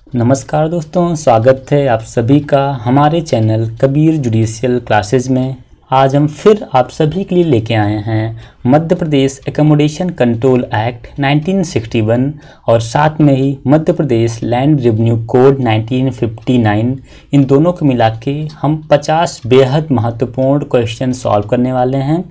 नमस्कार दोस्तों, स्वागत है आप सभी का हमारे चैनल कबीर जुडिशियल क्लासेज में। आज हम फिर आप सभी के लिए लेके आए हैं Madhya Pradesh accommodation control act 1961 और साथ में ही Madhya Pradesh land revenue code 1959। इन दोनों को मिला के हम 50 बेहद महत्वपूर्ण क्वेश्चन सॉल्व करने वाले हैं।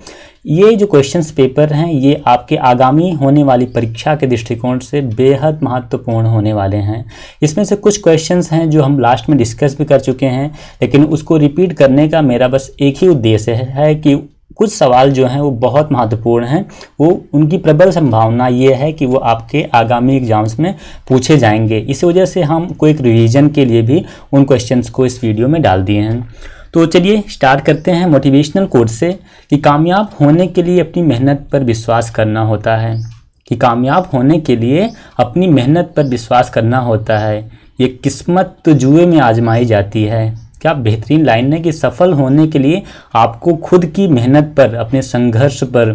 ये जो क्वेश्चंस पेपर हैं ये आपके आगामी होने वाली परीक्षा के दृष्टिकोण से बेहद महत्वपूर्ण होने वाले हैं। इसमें से कुछ क्वेश्चंस हैं जो हम लास्ट में डिस्कस भी कर चुके हैं, लेकिन उसको रिपीट करने का मेरा बस एक ही उद्देश्य है कि कुछ सवाल जो हैं वो बहुत महत्वपूर्ण हैं, वो उनकी प्रबल संभावना ये है कि वो आपके आगामी एग्जाम्स में पूछे जाएंगे। इसी वजह से हम क्विक रिवीजन के लिए भी उन क्वेश्चंस को इस वीडियो में डाल दिए हैं। तो चलिए स्टार्ट करते हैं मोटिवेशनल कोट से कि कामयाब होने के लिए अपनी मेहनत पर विश्वास करना होता है। कि कामयाब होने के लिए अपनी मेहनत पर विश्वास करना होता है। ये किस्मत तो जुए में आजमाई जाती है। क्या बेहतरीन लाइन है कि सफल होने के लिए आपको खुद की मेहनत पर, अपने संघर्ष पर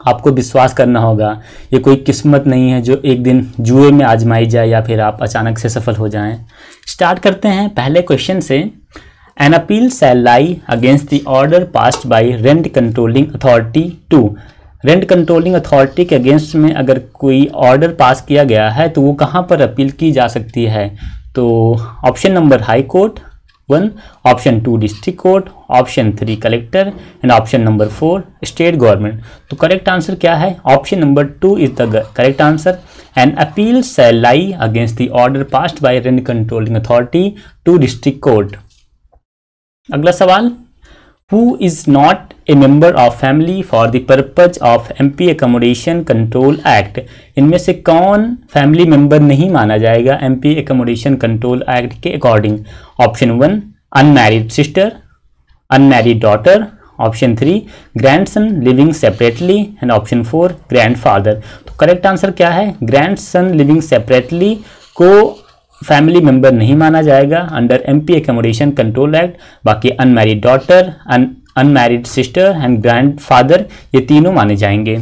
आपको विश्वास करना होगा। ये कोई किस्मत नहीं है जो एक दिन जुए में आजमाई जाए या फिर आप अचानक से सफल हो जाएं। स्टार्ट करते हैं पहले क्वेश्चन से। An appeal shall lie against the order passed by rent controlling authority to। Rent controlling authority के अगेंस्ट में अगर कोई ऑर्डर पास किया गया है तो वो कहाँ पर अपील की जा सकती है? तो option number high court 1, option 2 district court, option 3 collector and option number 4 state government. तो करेक्ट आंसर क्या है? Option number 2 is the correct answer. An appeal shall lie against the order passed by rent controlling authority to district court। अगला सवाल, who is not a member of family for the purpose of MP accommodation control act. इनमें से कौन family member नहीं माना जाएगा MP accommodation control act के according? Option 1 unmarried sister, unmarried daughter, option 3 grandson living separately and option 4 grandfather. तो correct answer क्या है? ग्रैंडसन लिविंग सेपरेटली को फैमिली मेंबर नहीं माना जाएगा under MP accommodation control act. बाकी unmarried daughter, unmarried sister and grandfather ये तीनों माने जाएंगे।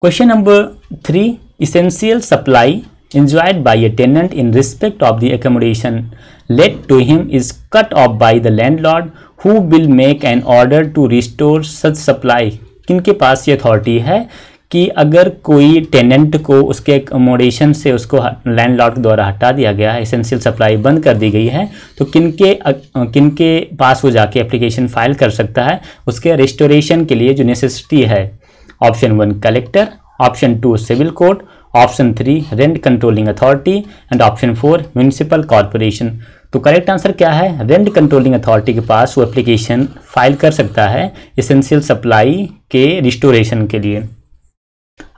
Question number 3, essential supply enjoyed by a tenant in respect of the accommodation let to him is cut off by the landlord who will make an order to restore such supply। किनके पास ये authority है कि अगर कोई tenant को उसके accommodation से उसको लैंडलॉर्ड द्वारा हटा दिया गया है, एसेंशियल सप्लाई बंद कर दी गई है, तो किनके पास वो जाके एप्लीकेशन फाइल कर सकता है उसके रिस्टोरेशन के लिए जो नेसेसिटी है? Option 1 collector, option 2 civil court, option 3 rent controlling authority and option 4 municipal corporation. तो करेक्ट आंसर क्या है? रेंट कंट्रोलिंग अथॉरिटी के पास वो एप्लीकेशन फाइल कर सकता है एसेंशियल सप्लाई के रिस्टोरेशन के लिए।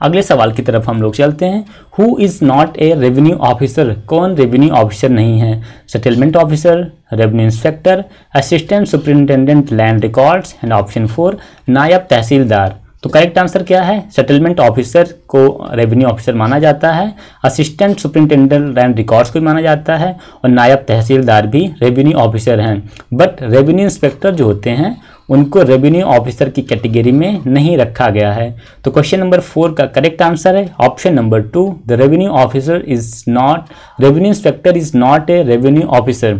अगले सवाल की तरफ हम लोग चलते हैं। Who is not a revenue officer. कौन रेवेन्यू ऑफिसर नहीं है? Settlement officer, revenue inspector, assistant superintendent land records and option 4 नायब तहसीलदार। तो करेक्ट आंसर क्या है? सेटलमेंट ऑफिसर को रेवेन्यू ऑफिसर माना जाता है, असिस्टेंट सुपरिंटेंडेंट लैंड रिकॉर्ड्स को माना जाता है और नायब तहसीलदार भी रेवेन्यू ऑफिसर हैं। बट रेवेन्यू इंस्पेक्टर जो होते हैं उनको रेवेन्यू ऑफिसर की कैटेगरी में नहीं रखा गया है। तो क्वेश्चन नंबर 4 का करेक्ट आंसर है option number 2, the revenue officer is not, revenue inspector is not a revenue officer.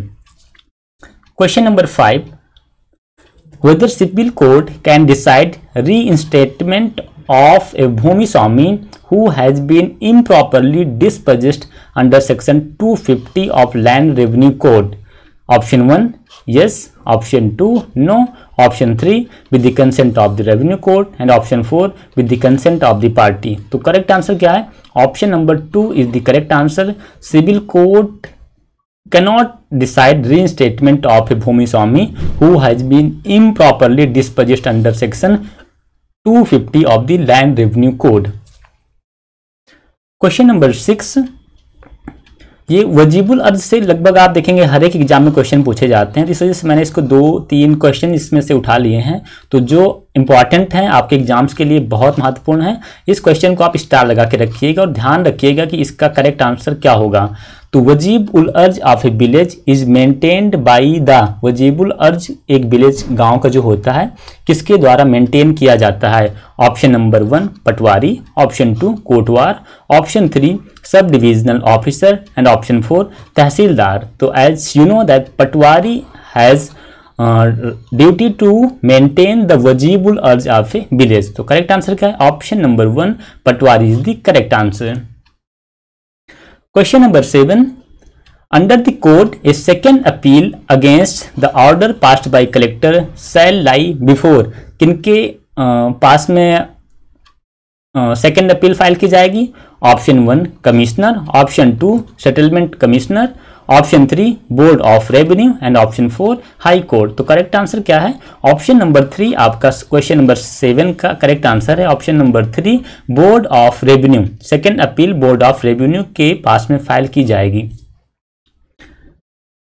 Question number 5, whether civil court can decide reinstatement of a Bhumi Swami who has been improperly dispossessed under section 250 of land revenue code? Option 1 yes, option 2 no, option 3 with the consent of the revenue court and option 4 with the consent of the party। तो correct answer क्या है? Option number 2 is the correct answer। Civil court cannot decide reinstatement of a Bhumi Swami who has been improperly dispossessed under section 250 of the land revenue code। Question number 6, ये वजीबुल अर्ज से लगभग आप देखेंगे हर एक exam में क्वेश्चन पूछे जाते हैं, तो इस वजह से मैंने इसको 2-3 क्वेश्चन इसमें से उठा लिए हैं। तो जो इंपॉर्टेंट हैं आपके एग्जाम्स के लिए बहुत महत्वपूर्ण है, इस क्वेश्चन को आप स्टार लगा के रखिएगा और ध्यान रखिएगा कि इसका करेक्ट आंसर क्या होगा। तो wajib ul arz of a village is maintained by the, wajibul arz एक विलेज गांव का जो होता है किसके द्वारा मेंटेन किया जाता है? ऑप्शन नंबर 1 पटवारी, ऑप्शन 2 कोटवार, option 3 sub divisional officer and option 4 tehsildar. तो as you know that patwari has duty to maintain the wajibul arz of a village. तो करेक्ट आंसर क्या है? Option number 1 patwari is the correct answer. Question number 7, under the code a second appeal against the order passed by collector shall lie before. किनके पास में second appeal file की जाएगी? Option 1 commissioner, option 2 settlement commissioner, option 3 board of revenue and option 4 high court. तो correct answer क्या है? Option number 3 आपका question number 7 का करेक्ट आंसर है। Option number 3 board of revenue, second appeal board of revenue के पास में file की जाएगी।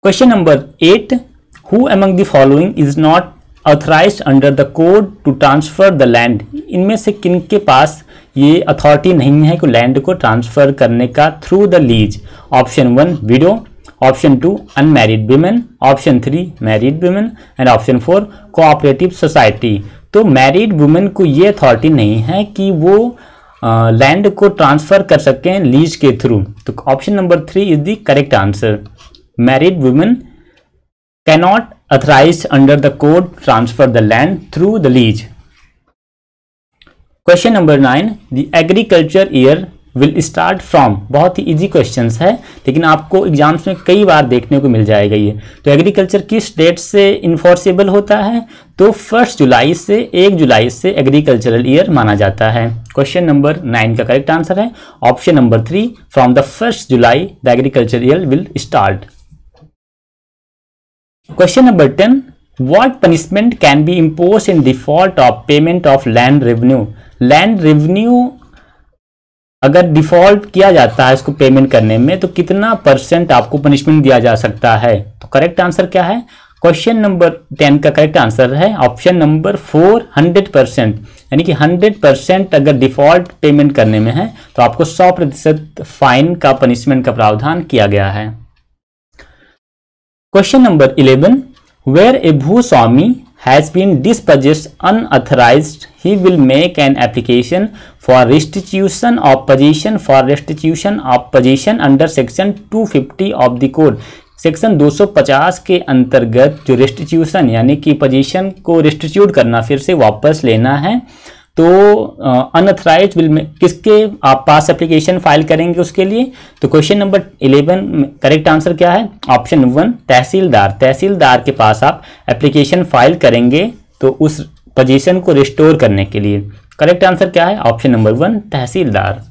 Question number 8, who among the following is not authorised under the code to transfer the land. इनमें से किन के पास ये अथॉरिटी नहीं है कि लैंड को ट्रांसफर करने का through the lease? Option 1 window, option 2 unmarried women, option 3 married women and option 4 cooperative society. तो मैरिड वुमेन को ये अथॉरिटी नहीं है कि वो लैंड को ट्रांसफर कर सकें लीज के थ्रू। तो option number 3 is the correct answer. Married women cannot authorised under the code transfer the land through the lease. Question number 9, the agriculture year will start from. बहुत ही easy questions है लेकिन आपको exams में कई बार देखने को मिल जाएगा ये। तो एग्रीकल्चर किस डेट से इन्फोर्सेबल होता है? तो 1 जुलाई से 1 जुलाई से एग्रीकल्चरल ईयर माना जाता है। क्वेश्चन नंबर 9 का करेक्ट आंसर है option number 3 from the 1 July the agriculture year will start. Question number 10, what punishment can be imposed in default of payment of land revenue. Land revenue अगर default किया जाता है इसको payment करने में तो कितना % आपको पनिशमेंट दिया जा सकता है? तो करेक्ट आंसर क्या है? क्वेश्चन नंबर 10 का करेक्ट आंसर है ऑप्शन नंबर 4 100%। यानी कि 100% अगर डिफॉल्ट पेमेंट करने में है तो आपको 100% फाइन का पनिशमेंट का प्रावधान किया गया है। Question number 11, where a bhuswami has been dispossessed unauthorized, he will make an application for restitution of possession under section 250 of the code। Section 250 के अंतर्गत जो रेस्टिट्यूशन यानी कि पोजीशन को रेस्टिट्यूट करना, फिर से वापस लेना है, तो अनऑथराइज्ड विल में किसके आप पास एप्लीकेशन फाइल करेंगे उसके लिए? तो क्वेश्चन नंबर 11 करेक्ट आंसर क्या है? ऑप्शन 1 तहसीलदार। तहसीलदार के पास आप एप्लीकेशन फाइल करेंगे तो उस पोजीशन को रिस्टोर करने के लिए। करेक्ट आंसर क्या है? Option number 1 tehsildar.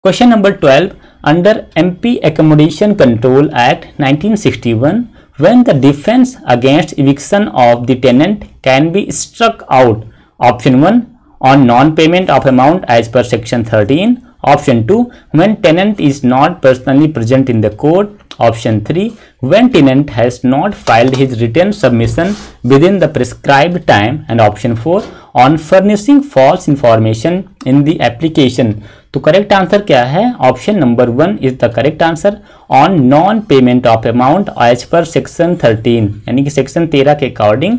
Question number 12, under MP accommodation control act 1961 when the defense against eviction of the tenant can be struck out? Option 1 on non-payment of amount as per section 13. Option 2 when tenant is not personally present in the court. Option 3 when tenant has not filed his written submission within the prescribed time. And option 4 on furnishing false information in the application. तो correct answer क्या है? Option number 1 is the correct answer on non payment of amount as per section 13, यानी कि section 13 के according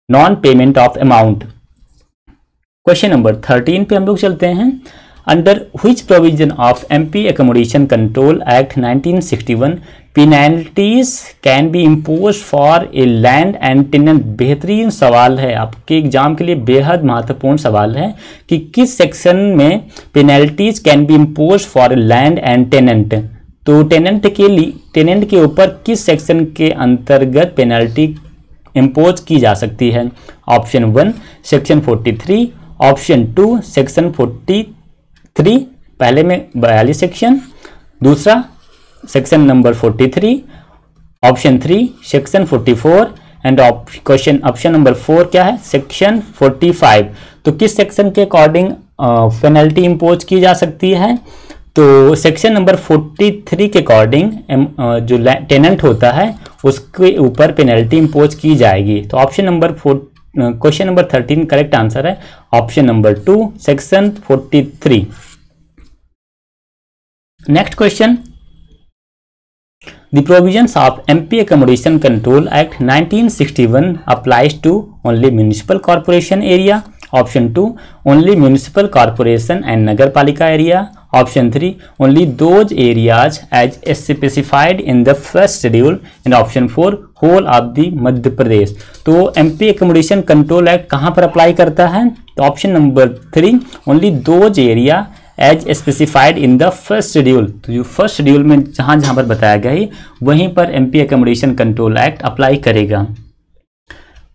non payment of amount. Question number 13 पे हम लोग चलते हैं। Under which provision of MP accommodation control act 1961 penalties can be impose for a land and tenant. बेहतरीन सवाल है, आपके एग्जाम के लिए बेहद महत्वपूर्ण सवाल है कि किस सेक्शन में penalties can be impose for a land and tenant. तो टेनेंट के ऊपर किस सेक्शन के अंतर्गत पेनल्टी इम्पोज की जा सकती है? ऑप्शन 1 सेक्शन 43, ऑप्शन 2 सेक्शन 43, पहले में 42 सेक्शन, दूसरा section number 43, option 3 section 44 and option number 4 क्या है? सेक्शन 45। तो किस सेक्शन के अकॉर्डिंग पेनल्टी इम्पोज की जा सकती है? तो सेक्शन नंबर 43 के अकॉर्डिंग जो टेनेंट होता है उसके ऊपर पेनल्टी इम्पोज की जाएगी। तो option number question number 13 correct answer है option number 2 section 43। Next question, the provisions of MP accommodation control act 1961 applies to only municipal corporation area. Option 2 only municipal corporation and nagar palika area. Option 3 only those areas as specified in the first schedule, and option 4 whole of the Madhya Pradesh. तो MP accommodation control act कहाँ पर apply करता है? तो option number 3 only those area as specified in the first schedule. तो जो first schedule में जहाँ जहाँ पर बताया गया है वहीं पर MP accommodation control act apply करेगा।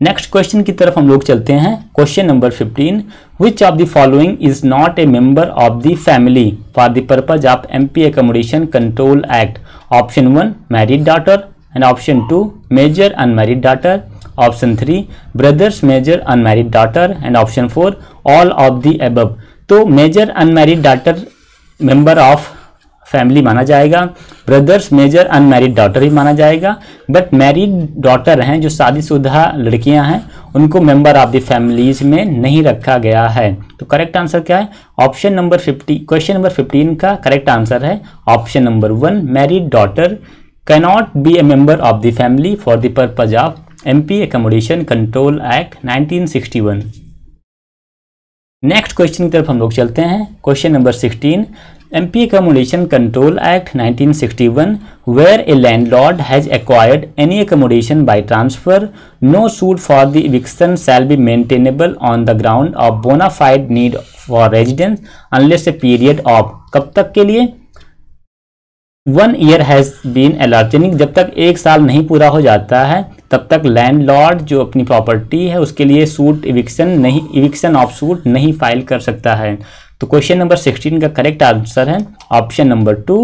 नेक्स्ट क्वेश्चन की तरफ हम लोग चलते हैं। Question number 15, which of the following is not a member of the family for the purpose of MP accommodation control act? Option 1 married daughter, and option 2 major unmarried daughter, option 3 brothers major unmarried daughter, and option 4 all of the above. तो major unmarried daughter member of family माना जाएगा, brothers major unmarried daughter ही माना जाएगा, but married daughter हैं जो शादीशुदा लड़कियां हैं उनको मेंबर ऑफ द फैमिलीज में नहीं रखा गया है। तो करेक्ट आंसर क्या है? ऑप्शन नंबर 50, क्वेश्चन नंबर 15 का करेक्ट आंसर है option number 1 married daughter cannot be a member of the family for the purpose of MP accommodation control act 1961। Next question की तरफ हम लोग चलते हैं। Question number 16, MP accommodation control act 1961, where a landlord has acquired any accommodation by transfer, no suit for the eviction shall be maintainable on the ground of bonafide need for residence unless a period of, कब तक के लिए? 1 year has been allot, यानी जब तक 1 साल नहीं पूरा हो जाता है तब तक लैंडलॉर्ड जो अपनी प्रॉपर्टी है उसके लिए सूट इविक्शन ऑफ सूट नहीं फाइल कर सकता है। तो क्वेश्चन नंबर 16 का करेक्ट आंसर है option number 2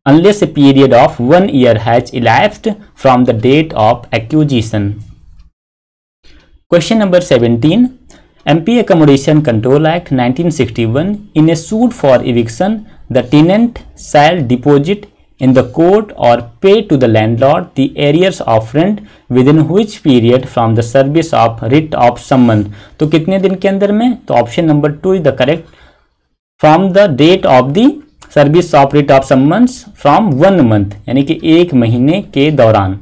unless a period of 1 year has elapsed from the date of acquisition. Question number 17, MP accommodation control act 1961, in a suit for eviction the tenant shall deposit in the court or pay to the landlord the arrears of rent within which period from the service of writ of summons। तो कितने दिन के अंदर में? तो option number 2 is the correct, from the date of the service of writ of summons from 1 month, यानी कि 1 महीने के दौरान।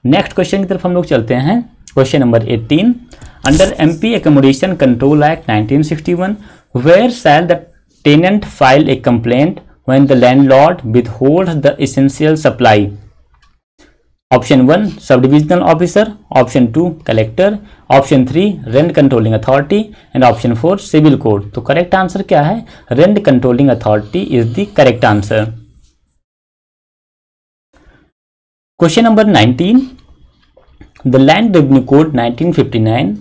नेक्स्ट क्वेश्चन की तरफ हम लोग चलते हैं। Question number 18, under MP accommodation control act 1961, where shall the tenant file a complaint when the landlord withholds the essential supply? Option 1 subdivisional officer, option 2 collector, option 3 rent controlling authority, and option 4 civil court। तो correct answer क्या है? rent controlling authority is the correct answer। Question number 19, the land revenue code 1959,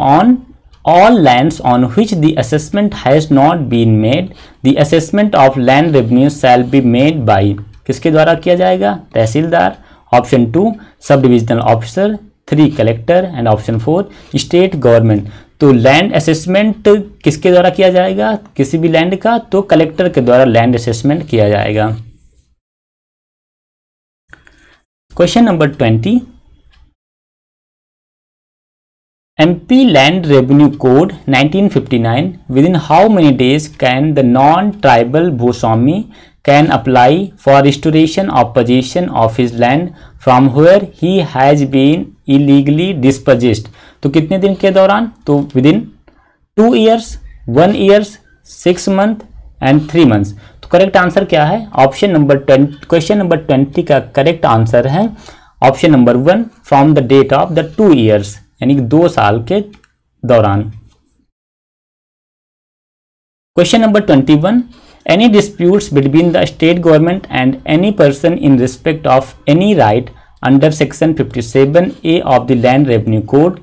on all lands on which the assessment has not been made, the assessment of land revenue shall be made by, किसके द्वारा किया जाएगा? तहसीलदार, option 2 सब divisional officer, 3 collector, and option 4 state government. तो land assessment किसके द्वारा किया जाएगा? किसी भी लैंड का तो कलेक्टर के द्वारा लैंड असेसमेंट किया जाएगा। Question number 20, MP Land Revenue Code 1959, within how many days can the non-tribal Bhuswami can apply for restoration of possession of his land from where he has been illegally dispossessed? तो कितने दिन के दौरान? तो within 2 years, 1 year, 6 months and 3 months। तो correct answer क्या है? Option number 20, question number 20 का करेक्ट आंसर है option number 1 from the date of the 2 years, यानी कि 2 साल के दौरान। Question number 21, any disputes between the state government and any person in respect of any right under section 57A of the land revenue code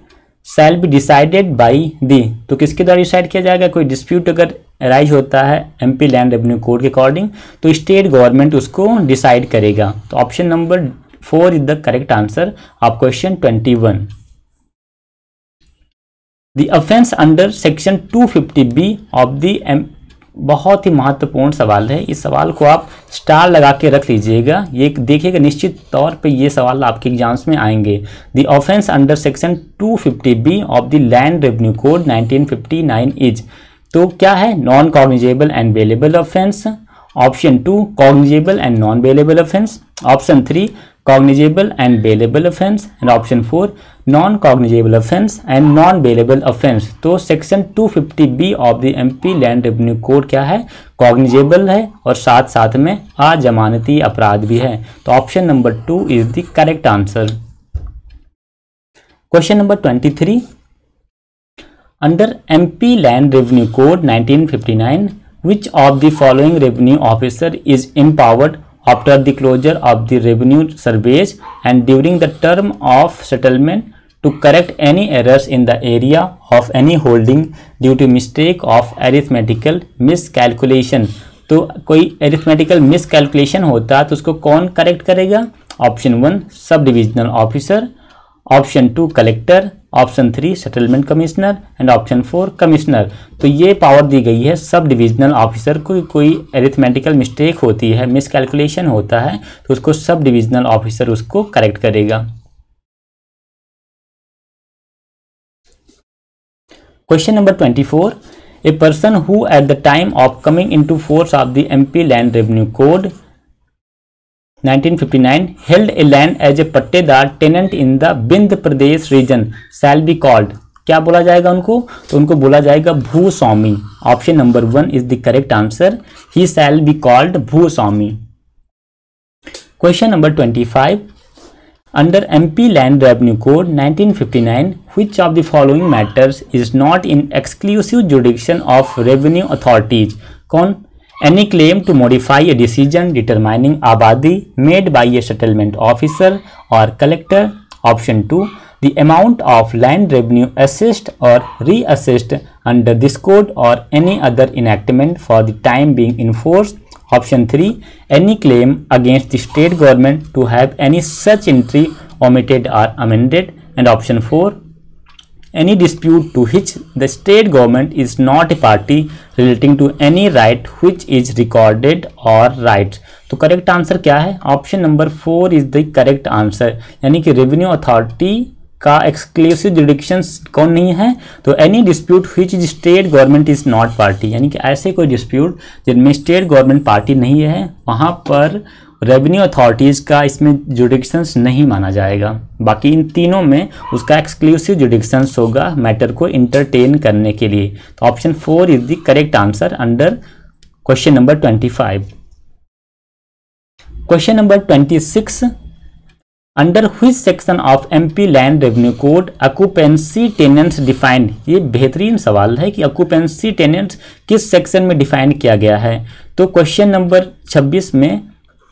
shall be decided by the. तो किसके द्वारा decide किया जाएगा? कोई डिस्प्यूट अगर arise होता है MP land revenue code के अकॉर्डिंग तो स्टेट गवर्नमेंट उसको डिसाइड करेगा। तो option number 4 is the correct answer of question 21। The offense under section 250B of the बहुत ही महत्वपूर्ण सवाल है। इस सवाल को आप स्टार लगा के रख लीजिएगा, ये देखिएगा निश्चित तौर पे ये सवाल आपके एग्जाम्स में आएंगे। The offence under section 250B of the land revenue code 1959 is, तो क्या है? Non cognizable and bailable offence, option 2 cognizable and non bailable offence, option 3 cognizable and bailable offense, and option 4 non cognizable offense and non bailable offense। तो section 250B of the MP land revenue code क्या है, cognizable है और साथ साथ में अजमानती अपराध भी है। तो option number 2 is the correct answer. Question number 23, under MP land revenue code 1959 which of the following revenue officer is empowered after the closure of the revenue surveys and during the term of settlement to correct any errors in the area of any holding due to mistake of arithmetical miscalculation। तो कोई arithmetical miscalculation होता तो उसको कौन correct करेगा? Option 1 सब divisional officer, option 2 collector, option 3 settlement commissioner and option 4 commissioner. तो ये पावर दी गई है सब डिविजनल ऑफिसर को। कोई एरिथमेटिकल मिस्टेक होती है, मिसकैलकुलेशन होता है तो उसको सब डिविजनल ऑफिसर उसको करेक्ट करेगा। Question number 24, a person who at the time of coming into force of the MP land revenue code 1959 held a land as a pattedar tenant in the Vindhya Pradesh region shall be called. क्या बोला जाएगा उनको? तो उनको बोला जाएगा भूस्वामी। Option number 1 is the correct answer, he shall be called bhuswami. Question number 25, under MP land revenue code 1959 which of the following matters is not in exclusive jurisdiction of revenue authorities? कौन? Any claim to modify a decision determining abadi made by a settlement officer or collector। Option 2 the amount of land revenue assessed or reassessed under this code or any other enactment for the time being enforced। Option 3 any claim against the state government to have any such entry omitted or amended। And option 4 any dispute to which the state government is not a party relating to any right which is recorded or rights। तो correct answer क्या है? Option number 4 is the correct answer, यानी कि revenue authority का exclusive जुडिक्शन कौन नहीं है? तो any dispute which is state government is not party, यानी कि ऐसे कोई डिस्प्यूट जिनमें स्टेट गवर्नमेंट पार्टी नहीं है वहां पर रेवेन्यू अथॉरिटीज़ का इसमें जुडिक्शंस नहीं माना जाएगा। बाकी इन तीनों में उसका एक्सक्लूसिव जुडिक्शंस होगा मैटर को इंटरटेन करने के लिए। तो option 4 is the correct answer under question number 25। Question number 26, under which section of MP land revenue code occupancy tenants defined. ये बेहतरीन सवाल है कि ऑक्यूपेंसी टेनेंट्स किस सेक्शन में डिफाइन किया गया है। तो क्वेश्चन नंबर 26 में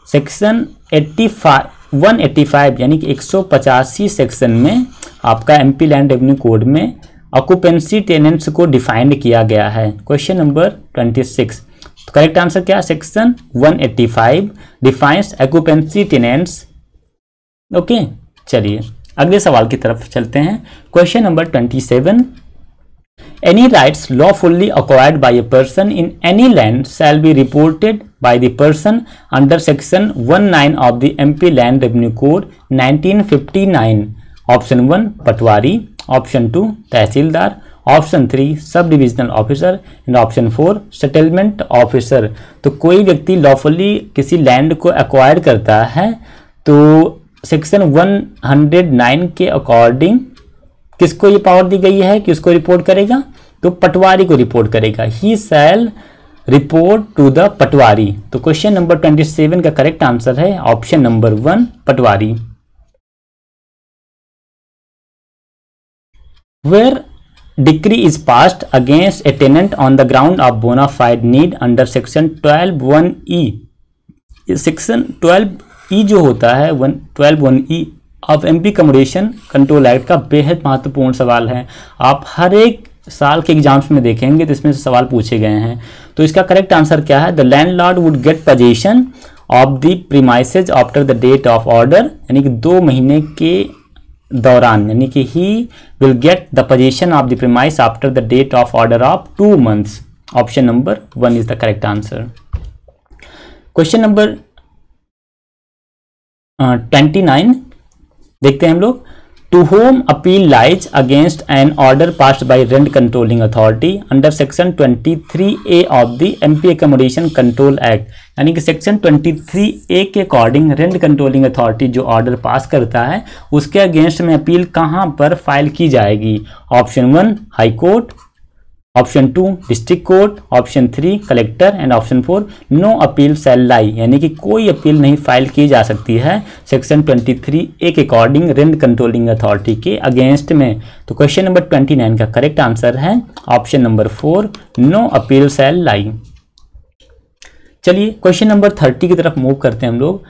सेक्शन 185 यानी कि 185 सेक्शन में आपका एमपी लैंड रेवेन्यू कोड में ऑक्यूपेंसी टेनेंट्स को डिफाइंड किया गया है। क्वेश्चन नंबर 26, तो करेक्ट आंसर क्या? Section 185 defines occupancy tenants. Okay, चलिए अगले सवाल की तरफ चलते हैं। Question number 27, any rights lawfully acquired by a person in any land shall be reported by the person under section 19 of the MP Land Revenue Code 1959। Option 1 Patwari, option 2 tehsildar, option 3 sub divisional officer and option 4 settlement officer. तो कोई व्यक्ति lawfully किसी land को acquire करता है तो section 109 के according किसको ये पावर दी गई है कि उसको रिपोर्ट करेगा? तो पटवारी को रिपोर्ट करेगा। He shall report to the patwari. तो क्वेश्चन नंबर 27 का करेक्ट आंसर है option number 1 patwari. Where decree is passed against a tenant on the ground of bonafide need under section 12(1)(e)। Section 12(e) जो होता है 12(1)(e) of MP accommodation control act का बेहद महत्वपूर्ण सवाल है। आप हर एक साल के एग्जाम्स में देखेंगे तो इसमें से सवाल पूछे गए हैं। तो इसका करेक्ट आंसर क्या है? The landlord would get position of the premises after the date of order, यानी कि 2 महीने के दौरान, यानी कि he will get the position of the premises after the date of order of 2 months। Option number 1 is the correct answer. Question number 29 देखते हैं हम लोग। To whom appeal lies against an order passed by Rent Controlling Authority under Section 23A of the MP Accommodation Control Act। यानी कि section 23A के according rent controlling authority जो order pass करता है उसके अगेंस्ट में अपील कहां पर फाइल की जाएगी? Option 1 high court, option 2 district court, option 3 collector and option 4 no appeal shall lie. यानी कि कोई अपील नहीं फाइल की जा सकती है सेक्शन 23A के अकॉर्डिंग रेंट कंट्रोलिंग अथॉरिटी के अगेंस्ट में। तो क्वेश्चन नंबर 29 का करेक्ट आंसर है option number 4 no appeal shall लाई। चलिए क्वेश्चन नंबर 30 की तरफ मूव करते हैं हम लोग।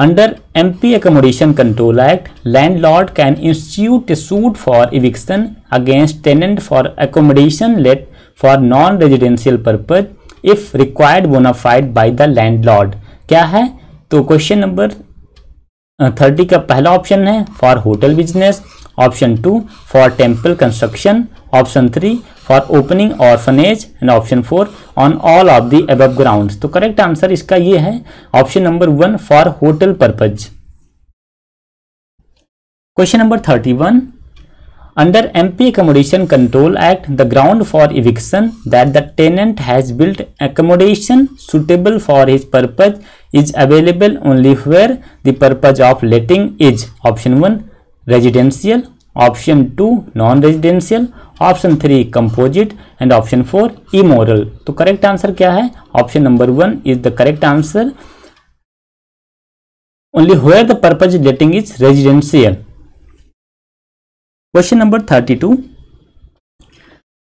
Under MP Accommodation Control Act, landlord can institute a suit for eviction against tenant for accommodation let for non-residential purpose if required bona fide by the landlord। क्या है? तो क्वेश्चन नंबर 30 का पहला ऑप्शन है for hotel business, option 2 for temple construction, option 3 for opening orphanage and option 4 on all of the above grounds. तो correct answer इसका ये है option number 1 for hotel purpose. Question number 31 under MP Accommodation Control Act, the ground for eviction that the tenant has built accommodation suitable for his purpose is available only where the purpose of letting is option 1 residential, option 2 non-residential, option 3 composite and option 4 immoral. तो correct answer क्या है? Option number 1 is the correct answer only where the purpose letting is residential. Question number 32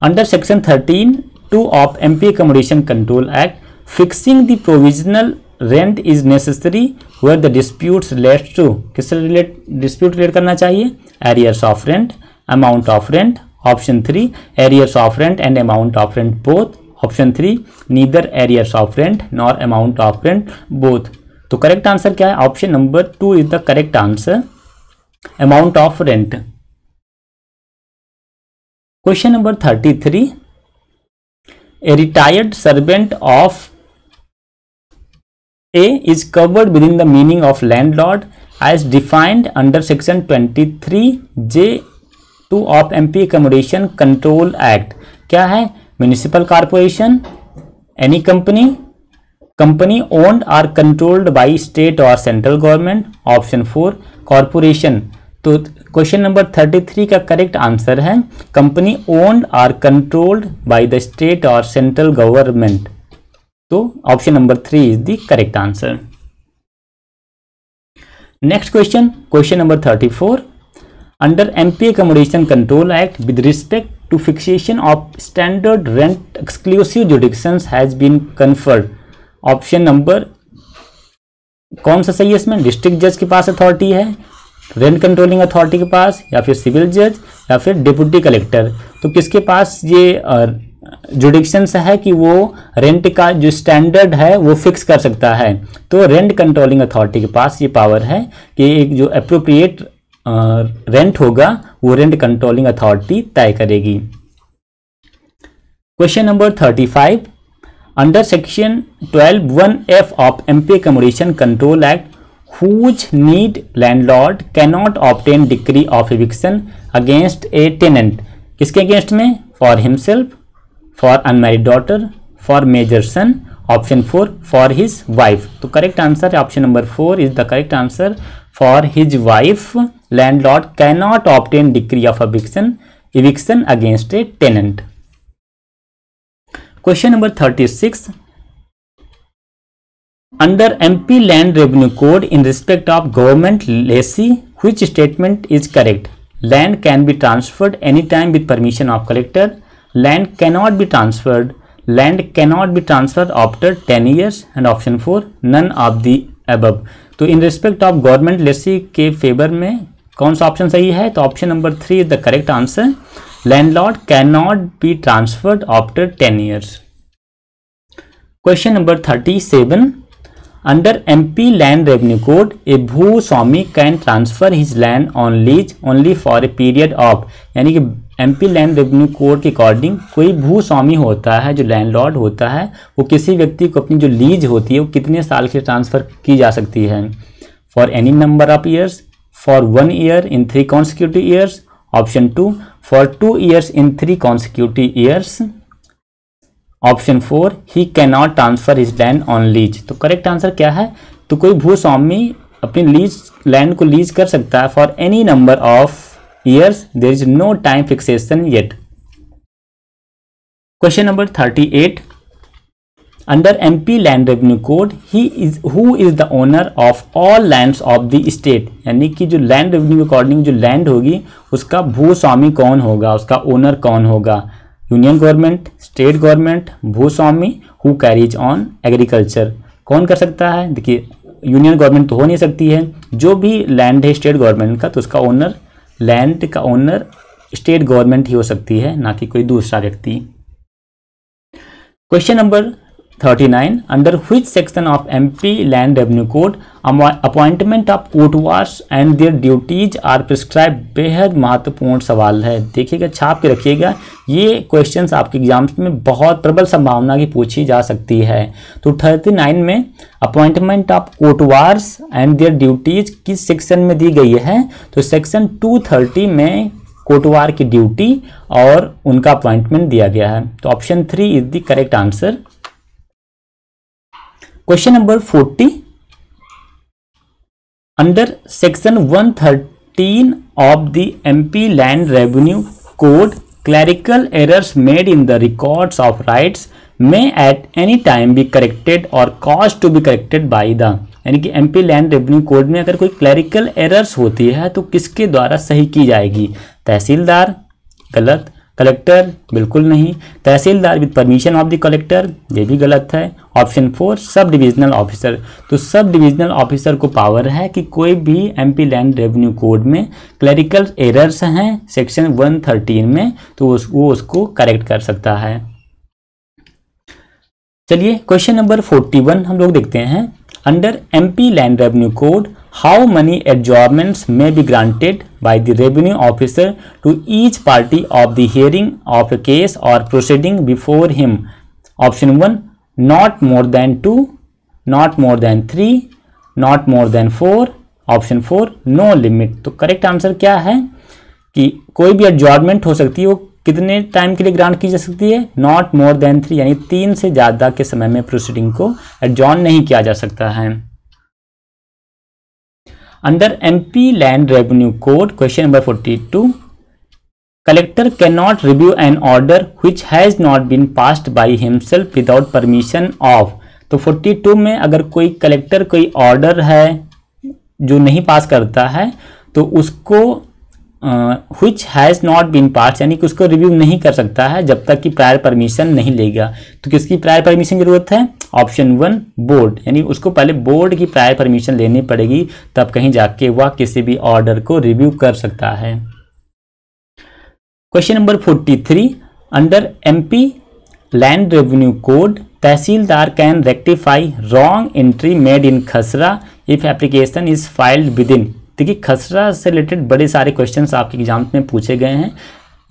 under section 13(2) of MP Accommodation Control Act, fixing the provisional rent is necessary where the disputes relates to. किससे dispute relate करना चाहिए? Arrears of rent, amount of rent, option 3 arrears of rent and amount of rent both, option 3 neither arrears of rent nor amount of rent both. तो correct answer क्या है? Option number 2 is the correct answer amount of rent. Question number 33 a retired servant of A is covered within the meaning of landlord as defined under section 23J(2) of MP Accommodation Control Act। क्या है? Municipal corporation, any company, company owned or controlled by state और central government, option 4 corporation. तो question number 33 का correct answer है company owned or controlled by the state और central government. तो option number 3 is the correct answer. Next question, question number 34 under MP Accommodation Control Act with respect to fixation of standard rent exclusive jurisdictions has been conferred। Option number कौन सा सही है इसमें? District जज के पास authority है, rent controlling authority के पास, या फिर सिविल जज, या फिर डिप्टी कलेक्टर। तो किसके पास ये जुडिक्शंस है कि वो रेंट का जो स्टैंडर्ड है वो फिक्स कर सकता है? तो रेंट कंट्रोलिंग अथॉरिटी के पास ये पावर है कि एक जो अप्रोप्रिएट रेंट होगा वो रेंट कंट्रोलिंग अथॉरिटी तय करेगी। Question number 35 under section 12(1)(f) of MP Accommodation Control Act, whose need landlord cannot obtain decree of eviction against a tenant। किसके अगेंस्ट में? For himself, for unmarried daughter, for major son, option 4 for his wife. तो correct answer है option number 4 is the correct answer for his wife landlord can not obtain decree of eviction against a tenant. Question number 36 under MP Land Revenue Code in respect of government lessee, which statement is correct? Land can be transferred anytime with permission of collector. Land cannot be transferred. Land cannot be transferred after 10 years and option 4 none of the above। तो in respect of government lessee के favour में कौन सा option सही है? तो option number 3 is the correct answer। Landlord cannot be transferred after 10 years। Question number 37 Under MP Land Revenue Code, a भूस्वामी can transfer his land on lease only for a period of, यानी कि MP Land Revenue Code के according कोई भूस्वामी होता है जो landlord होता है वो किसी व्यक्ति को अपनी जो लीज होती है वो कितने साल के ट्रांसफ़र की जा सकती है? For any number of years, for 1 year in 3 consecutive years. Option 2 for 2 years in 3 consecutive years. Option 4 he cannot transfer his land on lease. तो करेक्ट आंसर क्या है? तो कोई भूस्वामी अपनी लीज लैंड को लीज कर सकता है for any number of years, there is no time fixation yet. Question number 38. Under MP land revenue code who is the owner of all lands of the state. यानी कि जो land revenue according जो land होगी उसका भूस्वामी कौन होगा, उसका ओनर कौन होगा? Union government, state government, bhuswami who carries on agriculture. कौन कर सकता है? देखिए यूनियन गवर्नमेंट तो हो नहीं सकती है. जो भी लैंड है स्टेट गवर्नमेंट का तो उसका ओनर, लैंड का ओनर स्टेट गवर्नमेंट ही हो सकती है, ना कि कोई दूसरा व्यक्ति. Question number 39. Under which section of MP land revenue code appointment of kotwars and their duties are prescribe. बेहद महत्वपूर्ण सवाल है, देखिएगा, छाप के रखिएगा. ये क्वेश्चंस आपके एग्जाम्स में बहुत प्रबल संभावना की पूछी जा सकती है. तो 39 में appointment of kotwars and their duties किस सेक्शन में दी गई है? तो सेक्शन 230 में कोटवार की ड्यूटी और उनका अपॉइंटमेंट दिया गया है. तो option 3 is the correct answer. Question number 40. Under section 113 of the MP land revenue code clerical errors made in the records of rights may at any time be corrected और cause to be corrected by the. यानी कि MP land revenue code में अगर कोई clerical errors होती है तो किसके द्वारा सही की जाएगी? तहसीलदार, गलत. कलेक्टर, बिल्कुल नहीं. Tehsildar with permission of the collector, ये भी गलत है. ऑप्शन 4 सब डिविजनल ऑफिसर. तो सब डिविजनल ऑफिसर को पावर है कि कोई भी MP लैंड रेवेन्यू कोड में क्लरिकल एरर्स हैं सेक्शन 113 में तो वो उसको करेक्ट कर सकता है. चलिए क्वेश्चन नंबर 41 हम लोग देखते हैं. Under MP land revenue code how many adjournments may be granted by the revenue officer to each party of the hearing of a case or proceeding before him? Option 1 not more than 2, not more than 3, not more than 4. Option 4 no limit. तो correct answer क्या है कि कोई भी adjournment हो सकती है, वो कितने टाइम के लिए ग्रांट की जा सकती है? नॉट मोर देन 3, यानी 3 से ज़्यादा के समय में प्रोसीडिंग को एडजॉर्न नहीं किया जा सकता है. Under MP land revenue code question number 42. Collector can not review an order which has not been passed by himself without permission of. तो 42 में अगर कोई कलेक्टर कोई ऑर्डर है जो नहीं पास करता है तो उसको which has not been passed यानी कि उसको रिव्यू नहीं कर सकता है जब तक कि प्रायर परमिशन नहीं लेगा. तो किसकी प्रायर परमिशन की जरूरत है? ऑप्शन 1 बोर्ड, यानी उसको पहले बोर्ड की प्रायर परमिशन लेनी पड़ेगी, तब कहीं जाके वह किसी भी ऑर्डर को रिव्यू कर सकता है. Question number 43. Under MP land revenue code tehsildar can rectify wrong entry made in khasra if application is filed within. देखिए खसरा से रिलेटेड बड़े सारे क्वेश्चंस आपके एग्जाम में पूछे गए हैं.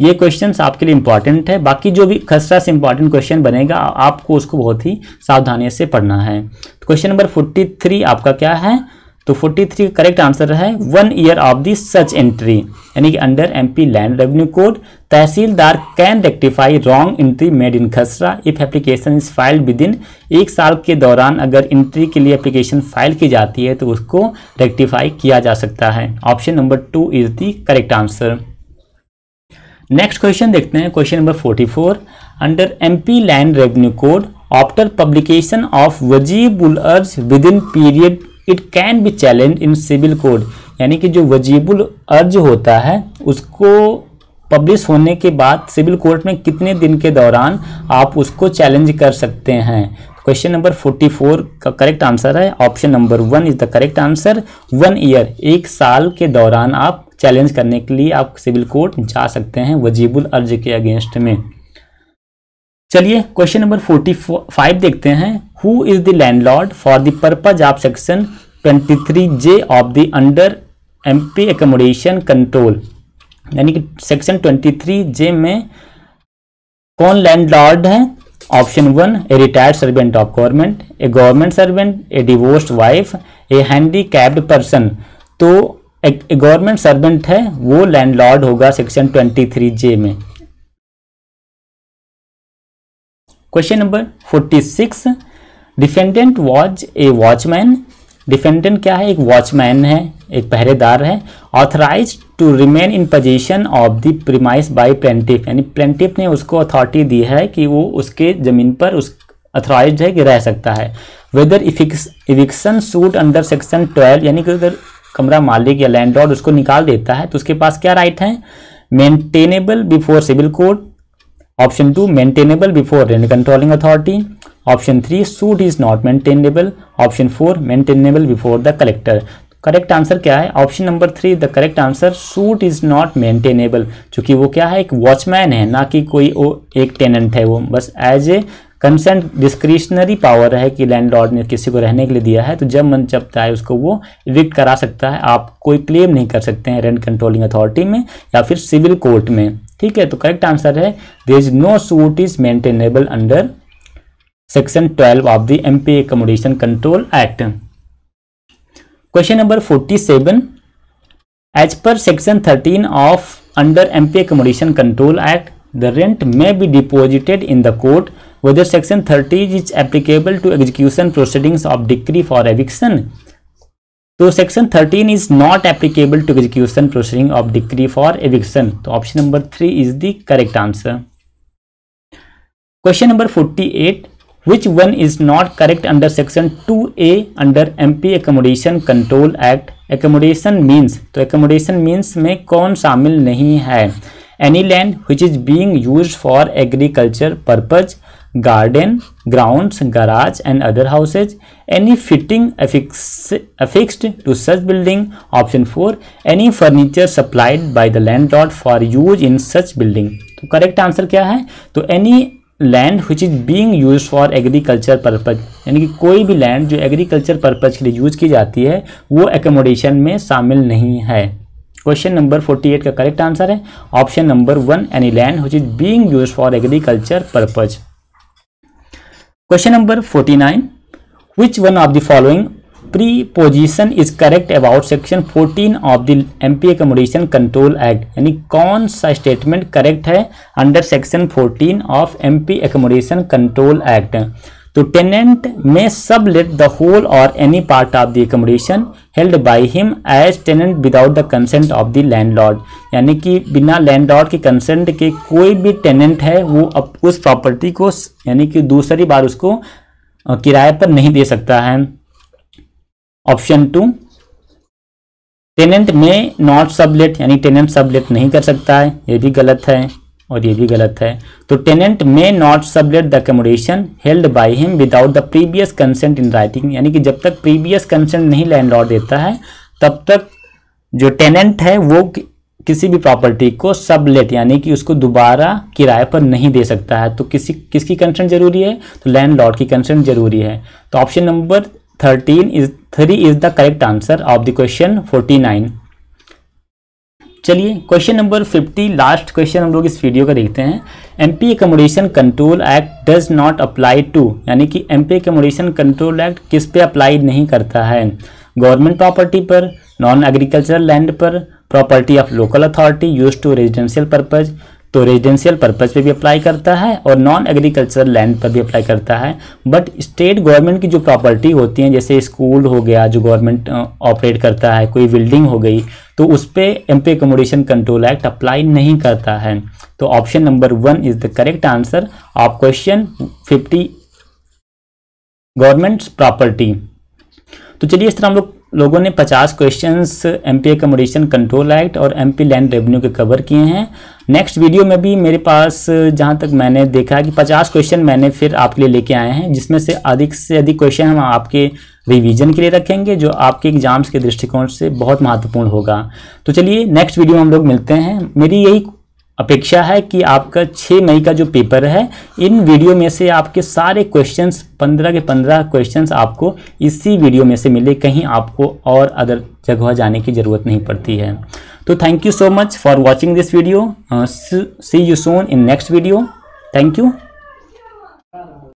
ये क्वेश्चंस आपके लिए इंपॉर्टेंट है. बाकी जो भी खसरा से इंपॉर्टेंट क्वेश्चन बनेगा आपको उसको बहुत ही सावधानी से पढ़ना है. तो क्वेश्चन नंबर 43 आपका क्या है? तो 43 का करेक्ट आंसर है 1 year of the such entry. यानी कि under MP land revenue code tehsildar can rectify wrong entry made in khasra if application is filed within. 1 साल के दौरान अगर एंट्री के लिए एप्लीकेशन फाइल की जाती है तो उसको रेक्टिफाई किया जा सकता है. Option number 2 is the correct answer. Next question देखते हैं. Question number 44. Under MP land revenue code after publication of wajib ul arz within period it can be challenge in civil code. यानी कि जो वजीबुल अर्ज होता है उसको पब्लिश होने के बाद सिविल कोर्ट में कितने दिन के दौरान आप उसको चैलेंज कर सकते हैं? क्वेश्चन नंबर 44 का करेक्ट आंसर है option number 1 is the correct answer. 1 year, 1 साल के दौरान आप चैलेंज करने के लिए आप सिविल कोर्ट जा सकते हैं वजीबुल अर्ज के अगेंस्ट में. चलिए क्वेश्चन नंबर 45 देखते हैं. Who is the landlord for the purpose of section 23J of the under MP accommodation control. यानी कि सेक्शन 23J में कौन लैंडलॉर्ड है? Option 1 a retired servant of government, A government servant, A divorced wife, A handicapped person. तो government servant है वो landlord होगा section 23J में। Question number 46, defendant was a watchman. Defendant क्या है? एक वॉचमैन है, एक पहरेदार है। Authorise to remain in position of the premise by plaintiff, यानी प्लेंटिफ ने उसको अथॉरिटी दी है कि वो उसके जमीन पर उस अथॉराइज्ड है कि रह सकता है। Whether eviction suit under section 12, यानी कि अगर कमरा मालिक या लैंडलॉर्ड उसको निकाल देता है तो उसके पास क्या राइट है? Maintainable before civil court. Option 2 maintainable before rent controlling authority. Option 3 suit is not maintainable. Option 4 maintainable before the collector. Correct answer क्या है? Option number 3 the correct answer, suit is not maintainable, क्योंकि वो क्या है? एक watchman है, ना कि कोई वो एक टेनेंट है। वो बस as a consent discretionary power है कि लैंडलॉर्ड ने किसी को रहने के लिए दिया है तो जब मन चाहता है उसको वो इविक्ट करा सकता है। आप कोई क्लेम नहीं कर सकते हैं रेंट कंट्रोलिंग अथॉरिटी में या फिर सिविल कोर्ट में। ठीक है, तो करेक्ट आंसर है there is no suit is maintainable under section 12 of the MP accommodation control act. Question number 47, as per section 13 of under MP accommodation control act the rent may be deposited in the court whether section 30 is applicable to execution proceedings of decree for eviction. तो section 13 is not applicable to execution proceeding of decree for eviction, तो option number 3 is the correct answer. Question number 48, which one is not correct under section 2A under MP accommodation control act? accommodation means, तो accommodation means में कौन शामिल नहीं है? Any land which is being used for agriculture purpose, garden, grounds, garage and other houses. Any fitting affixed to such building. Option 4 any furniture supplied by the landlord for use in such building. तो correct answer क्या है? तो any land which is being used for agriculture purpose, यानी कि कोई भी land जो agriculture purpose के लिए यूज की जाती है वो accommodation में शामिल नहीं है। क्वेश्चन नंबर 48 का करेक्ट आंसर है option number 1 any land which is being used for agriculture purpose. Question number 49, which one of the following preposition is correct about section 14 of the MP accommodation control act, यानी कौन सा statement करेक्ट है under section 14 of MP accommodation control act? तो tenant may sublet the whole और any part of the accommodation held by him as tenant without the consent of the landlord, यानी कि बिना लैंडलॉर्ड के कंसेंट के कोई भी टेनेंट है वो अब उस प्रॉपर्टी को यानी कि दूसरी बार उसको किराए पर नहीं दे सकता है। ऑप्शन 2 टेनेंट में नॉट सबलेट, यानी टेनेंट सबलेट नहीं कर सकता है, ये भी गलत है और ये भी गलत है। तो टेनेंट में not sublet the accommodation held by him without the previous consent in writing, यानी कि जब तक प्रीवियस कंसेंट नहीं लैंडलॉर्ड देता है तब तक जो टेनेंट है वो किसी भी प्रॉपर्टी को सबलेट यानी कि उसको दोबारा किराए पर नहीं दे सकता है। तो किसकी कंसेंट जरूरी है? तो लैंडलॉर्ड की कंसेंट जरूरी है। तो option number 3 is the correct answer of the question 49। चलिए क्वेश्चन नंबर 50, लास्ट क्वेश्चन हम लोग इस वीडियो का देखते हैं। MP accommodation control act does not apply to, यानी कि एमपी अकोमोडेशन कंट्रोल एक्ट किस पे अप्लाई नहीं करता है? गवर्नमेंट प्रॉपर्टी पर, नॉन एग्रीकल्चरल लैंड पर, property of local authority use to residential purpose, तो रेजिडेंशियल पर्पज पे भी अप्लाई करता है और नॉन एग्रीकल्चरल लैंड पर भी अप्लाई करता है। बट स्टेट गवर्नमेंट की जो प्रॉपर्टी होती हैं जैसे स्कूल हो गया जो गवर्नमेंट ऑपरेट करता है, कोई बिल्डिंग हो गई, तो उस पर MP accommodation control act apply नहीं करता है। तो option number 1 is the correct answer of question 50 government property. तो चलिए इस तरह हम लोगों ने 50 questions MP accommodation control act और एमपी लैंड रेवेन्यू के कवर किए हैं। नेक्स्ट वीडियो में भी मेरे पास जहां तक मैंने देखा कि 50 क्वेश्चन मैंने फिर आपके लिए लेके आए हैं, जिसमें से अधिक क्वेश्चन हम आपके रिवीजन के लिए रखेंगे जो आपके एग्जाम्स के दृष्टिकोण से बहुत महत्वपूर्ण होगा। तो चलिए नेक्स्ट वीडियो में हम लोग मिलते हैं। मेरी यही अपेक्षा है कि आपका 6 मई का जो पेपर है इन वीडियो में से आपके सारे क्वेश्चंस 15 के 15 क्वेश्चंस आपको इसी वीडियो में से मिले, कहीं आपको और अदर जगह जाने की ज़रूरत नहीं पड़ती है। तो thank you so much for watching this video. See you soon in next video. Thank you.